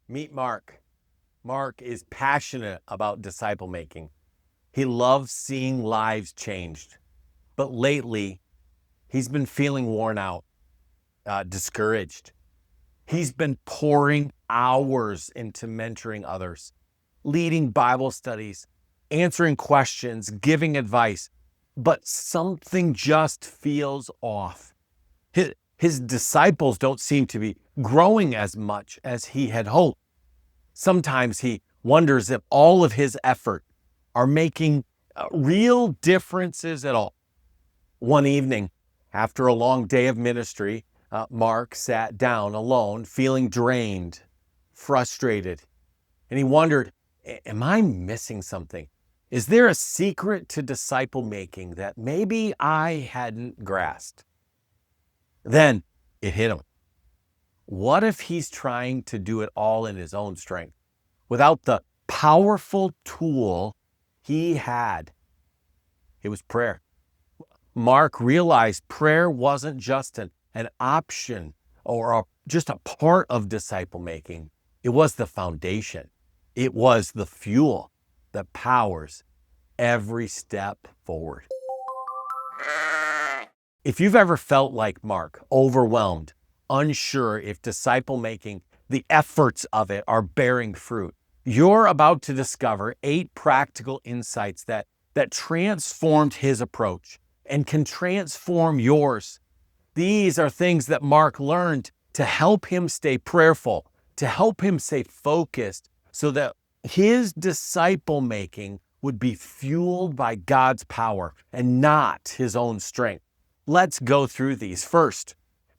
Meet Mark. Mark is passionate about disciple making. He loves seeing lives changed. But lately, he's been feeling worn out, discouraged. He's been pouring hours into mentoring others, leading Bible studies, answering questions, giving advice. But something just feels off. His disciples don't seem to be growing as much as he had hoped. Sometimes he wonders if all of his effort are making real differences at all. One evening, after a long day of ministry, Mark sat down alone, feeling drained, frustrated, and he wondered, am I missing something? Is there a secret to disciple making that maybe I hadn't grasped? Then it hit him. What if he's trying to do it all in his own strength, without the powerful tool he had? It was prayer. Mark realized prayer wasn't just an option or just a part of disciple making. It was the foundation. It was the fuel that powers every step forward. If you've ever felt like Mark, overwhelmed, unsure if disciple making, the efforts of it are bearing fruit, you're about to discover 8 practical insights that transformed his approach and can transform yours. These are things that Mark learned to help him stay prayerful, to help him stay focused, so that his disciple making would be fueled by God's power and not his own strength. Let's go through these. First,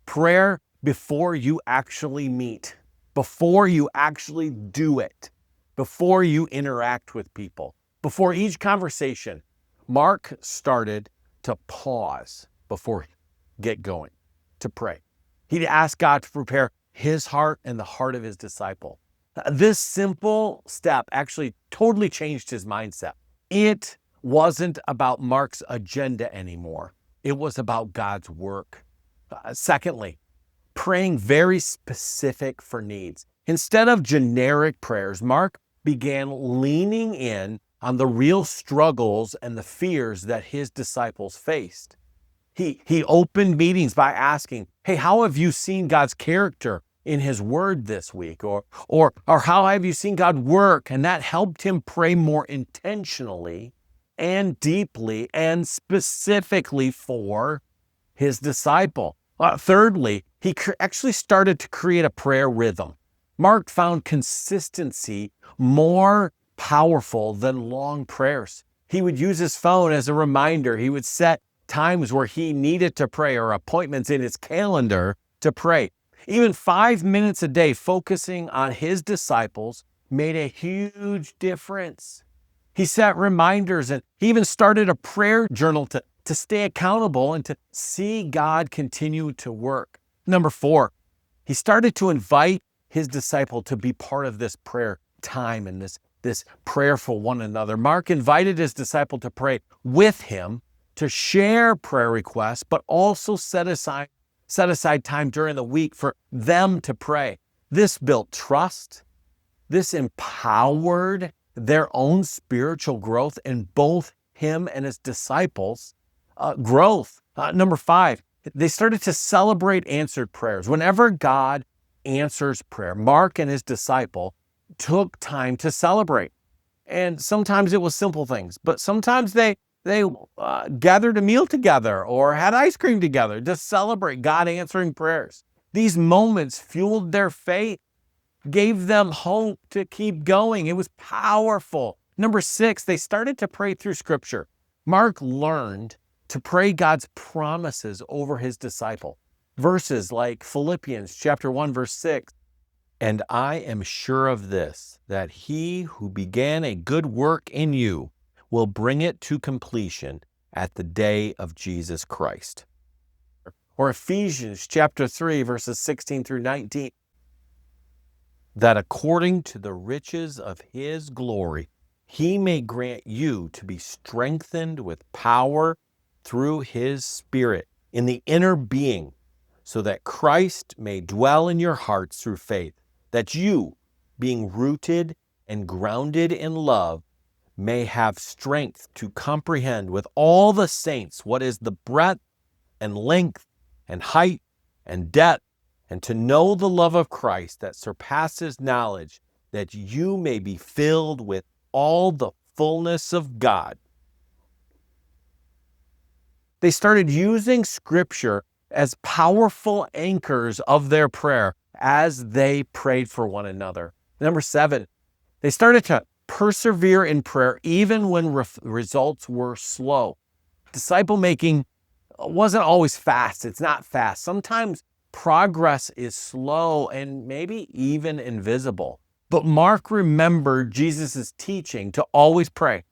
prayer before you actually meet, before you actually do it, before you interact with people, before each conversation. Mark started to pause before get going, to pray. He'd ask God to prepare his heart and the heart of his disciple. This simple step actually totally changed his mindset. It wasn't about Mark's agenda anymore. It was about God's work. Secondly, praying very specific for needs. Instead of generic prayers, Mark began leaning in on the real struggles and the fears that his disciples faced. He opened meetings by asking, hey, how have you seen God's character in his word this week? Or how have you seen God work? And that helped him pray more intentionally and deeply and specifically for his disciple. Thirdly, he actually started to create a prayer rhythm. Mark found consistency more powerful than long prayers. He would use his phone as a reminder. He would set times where he needed to pray or appointments in his calendar to pray. Even 5 minutes a day focusing on his disciples made a huge difference. He set reminders and he even started a prayer journal to stay accountable and to see God continue to work. Number 4, he started to invite his disciple to be part of this prayer time and this prayer for one another. Mark invited his disciple to pray with him, to share prayer requests, but also set aside time during the week for them to pray. This built trust. This empowered their own spiritual growth in both him and his disciples' growth. Number 5, they started to celebrate answered prayers. Whenever God answers prayer, Mark and his disciple took time to celebrate. And sometimes it was simple things, but sometimes they gathered a meal together or had ice cream together to celebrate God answering prayers. These moments fueled their faith, gave them hope to keep going. It was powerful. Number 6, they started to pray through Scripture. Mark learned to pray God's promises over his disciple. Verses like Philippians chapter 1, verse 6, and I am sure of this, that he who began a good work in you will bring it to completion at the day of Jesus Christ. Or Ephesians chapter 3, verses 16 through 19, that according to the riches of his glory, he may grant you to be strengthened with power through his Spirit in the inner being, so that Christ may dwell in your hearts through faith, that you, being rooted and grounded in love, may have strength to comprehend with all the saints what is the breadth and length and height and depth, and to know the love of Christ that surpasses knowledge, that you may be filled with all the fullness of God. They started using Scripture as powerful anchors of their prayer as they prayed for one another. Number 7, they started to persevere in prayer even when results were slow. Disciple making wasn't always fast. It's not fast. Sometimes progress is slow and maybe even invisible. But Mark remembered Jesus' teaching to always pray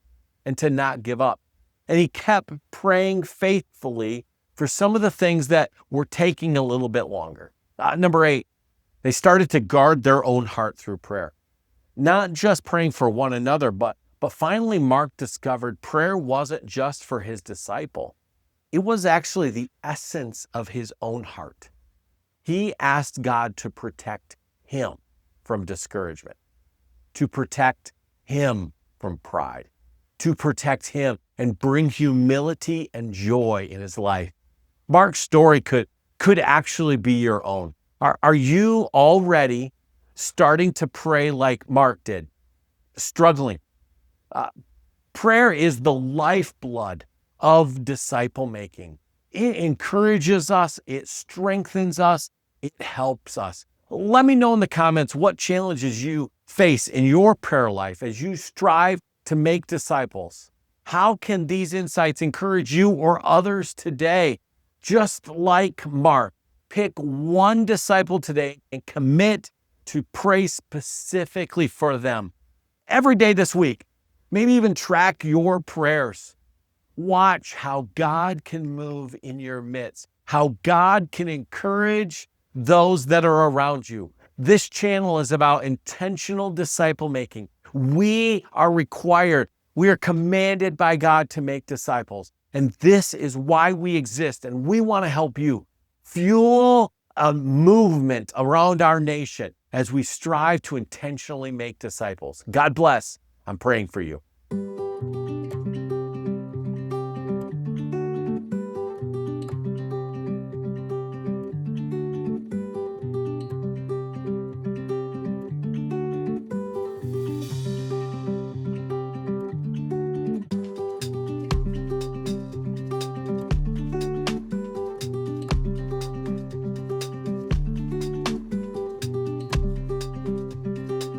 and to not give up. And he kept praying faithfully for some of the things that were taking a little bit longer. Number 8, they started to guard their own heart through prayer. Not just praying for one another, but finally Mark discovered prayer wasn't just for his disciple. It was actually the essence of his own heart. He asked God to protect him from discouragement, to protect him from pride, to protect him and bring humility and joy in his life. Mark's story could actually be your own. Are you already starting to pray like Mark did, struggling? Prayer is the lifeblood of disciple making. It encourages us, it strengthens us, it helps us. Let me know in the comments what challenges you face in your prayer life as you strive to make disciples. How can these insights encourage you or others today? Just like Mark, pick one disciple today and commit to pray specifically for them every day this week. Maybe even track your prayers. Watch how God can move in your midst, how God can encourage those that are around you. This channel is about intentional disciple making. We are commanded by God to make disciples. And this is why we exist. And we want to help you fuel a movement around our nation as we strive to intentionally make disciples. God bless. I'm praying for you.